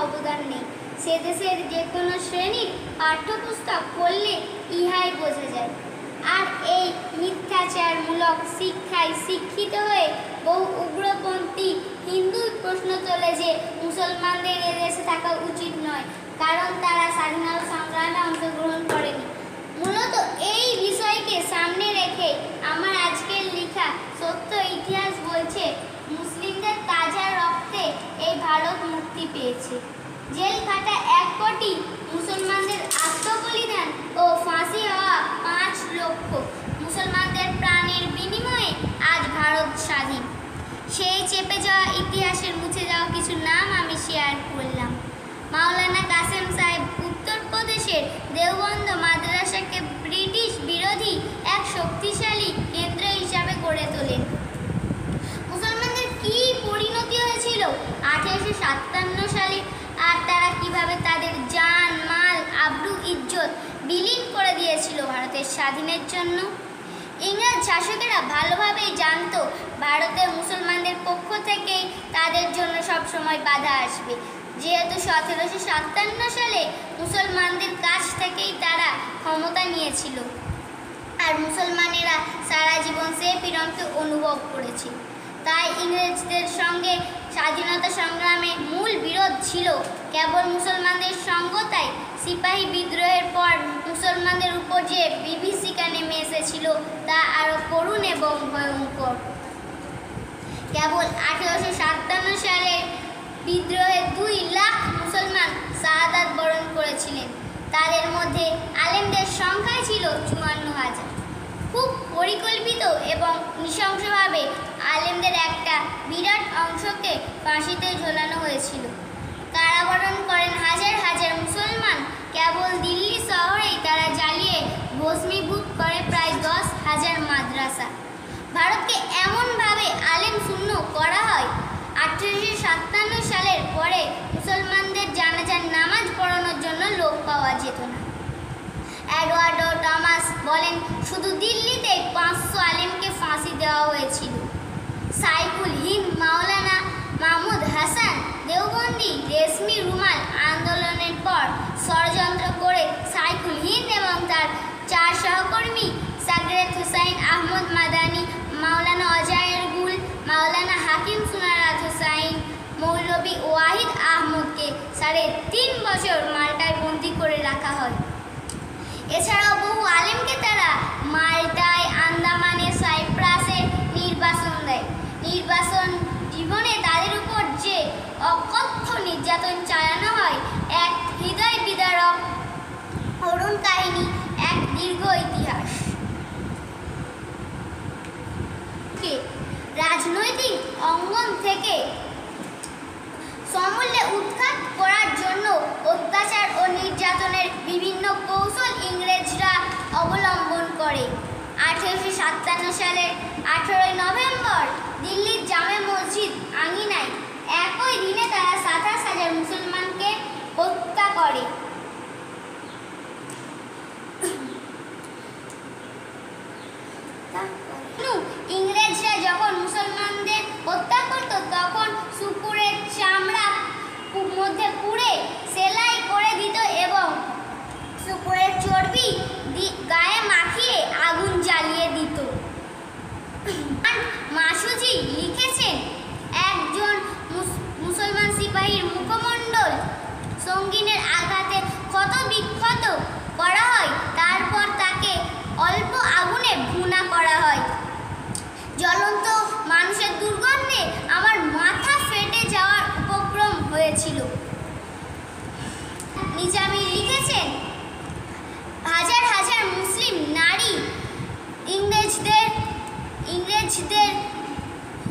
অবদান নেই। সে দেশের যে কোনো শ্রেণীর পাঠ্যপুস্তক পড়লে ইহাই বোঝা যায়। আর এই মিথ্যাচারমূলক শিক্ষায় শিক্ষিত হয়ে বহু উগ্রপন্থী হিন্দু প্রশ্ন তোলে যে মুসলমানদের এদেশে থাকা উচিত নয়, কারণ তারা স্বাধীনতা সংগ্রামে অংশগ্রহণ করেনি। মূলত এই বিষয়কে সামনে রেখে আমার আজকের লেখা সত্য ইতিহাস বলছে, মুসলিমদের তাজা রক্তে এই ভারত মুক্তি পেয়েছে। জেল খাটা 1 কোটি মুসলমানদের আত্মবলিদান ও ফাঁসি হওয়া 5 লক্ষ মুসলমানদের প্রাণের বিনিময়ে আজ ভারত স্বাধীন। সেই চেপে যাওয়া ইতিহাসের মুছে যাওয়া কিছু নাম আমি শেয়ার করলাম। মাওলানা কাসেম সাহেব উত্তরপ্রদেশের দেওবন্দ মাদ্রাসাকে ব্রিটিশ বিরোধী এক শক্তিশালী কেন্দ্র হিসাবে গড়ে তোলেন। মুসলমানদের কি পরিণতি হয়েছিল 1857 সালে, আর তারা কিভাবে তাদের জান মাল আবরু ইজ্জত বিলীন করে দিয়েছিল ভারতের স্বাধীনের জন্য। ইংরেজ শাসকেরা ভালোভাবেই জানতো ভারতের মুসলমানদের পক্ষ থেকেই তাদের জন্য সবসময় বাধা আসবে, যেহেতু 1757 সালে মুসলমানদের কাছ থেকেই তারা ক্ষমতা নিয়েছিল, আর মুসলমানেরা সারা জীবন সে পীড়নকে অনুভব করেছে। তাই ইংরেজদের সঙ্গে স্বাধীনতা সংগ্রামে মূল বিরোধ ছিল কেবল মুসলমানদের সঙ্গতায়। সিপাহী বিদ্রোহের পর মুসলমানদের উপর যে বিভীষিকা নেমে এসেছিল তা আরও করুণ এবং ভয়ঙ্কর। কেবল 1857 সালের বিদ্রোহে 2 লাখ মুসলমান শাহাদাত বরণ করেছিলেন। তাদের মধ্যে আলেমদের সংখ্যা ছিল 54,000। খুব পরিকল্পিত এবং নৃশংসভাবে আলেমদের একটা বিরাট অংশকে ফাঁসিতে ঝোলানো হয়েছিল। কারাবরণ করেন হাজার হাজার মুসলমান। কেবল দিল্লি শহরেই তারা জ্বালিয়ে ভস্মীভূত করে প্রায় 10,000 মাদ্রাসা। ভারতকে এমনভাবে আলেম শূন্য করা হয়, 1857 সালের পরে মুসলমানদের জানাজার নামাজ পড়ানোর জন্য লোক পাওয়া যেত না। এডওয়ার্ড টমাস বলেন, শুধু দিল্লিতে 500 আলেমকে ফাঁসি দেওয়া হয়েছিল। সাইফুল হিন্দ মাওলানা মাহমুদ হাসান দেওবন্দি রেশমি রুমাল আন্দোলনের পর ষড়যন্ত্র করে সাইফুল হিন্দ এবং তার 4 সহকর্মী সাগরেদ হুসাইন আহমদ মাদানি, মাওলানা অজায়ের গুল, মাওলানা হাকিম সুনারাত হুসাইন, মৌলভী ওয়াহিদ আহমদকে 3.5 বছর মাল্টায় বন্দী করে রাখা হয়। এছাড়াও বহু আলেমকে তারা মাল্টায়, আন্দামানে, সাইপ্রাসে নির্বাসন দেয়। নির্বাসন জীবনে তাদের উপর যে অকথ্য নির্যাতন চালানো হয় এক হৃদয় বিদারক করুণ কাহিনী, এক দীর্ঘ ইতিহাস। রাজনৈতিক অঙ্গন থেকে সমূলে উৎখাত করার জন্য অত্যাচার ও নির্যাতনের বিভিন্ন কৌশল ইংরেজরা অবলম্বন করে। 1857 সালের 18 নভেম্বর দিল্লির জামে মসজিদ আঙিনায় একই দিনে তারা 27,000 মুসলমানকে হত্যা করে। ইংরেজরা যখন মুসলমানদের হত্যা করত তখন শুকুরের চামড়া মধ্যে পুড়ে সেলাই করে দিত এবং শুকুরের চর্বি গায়ে মাখিয়ে আগুন জ্বালিয়ে দিত। মাসুজি লিখেছেন, একজন মুসলমান সিপাহীর মুখমণ্ডল সঙ্গিনের আঘাতে ক্ষত বিক্ষত করা হয়, তারপর তাকে অল্প আগুনে ভুনা করা হয়। জ্বলন্ত মানুষের দুর্গন্ধে আমার মাথা ফেটে যাওয়ার উপক্রম হয়েছিল। নিজামী লিখেছেন, হাজার হাজার মুসলিম নারী ইংরেজদের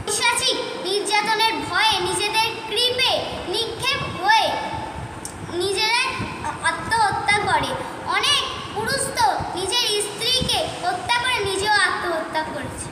পৈশাচিক নির্যাতনের ভয়ে নিজেদের কৃপে নিক্ষেপ হয়ে নিজেরাই আত্মহত্যা করে। অনেক পুরুষ তো নিজের স্ত্রীকে হত্যা করে নিজেও আত্মহত্যা করেছে।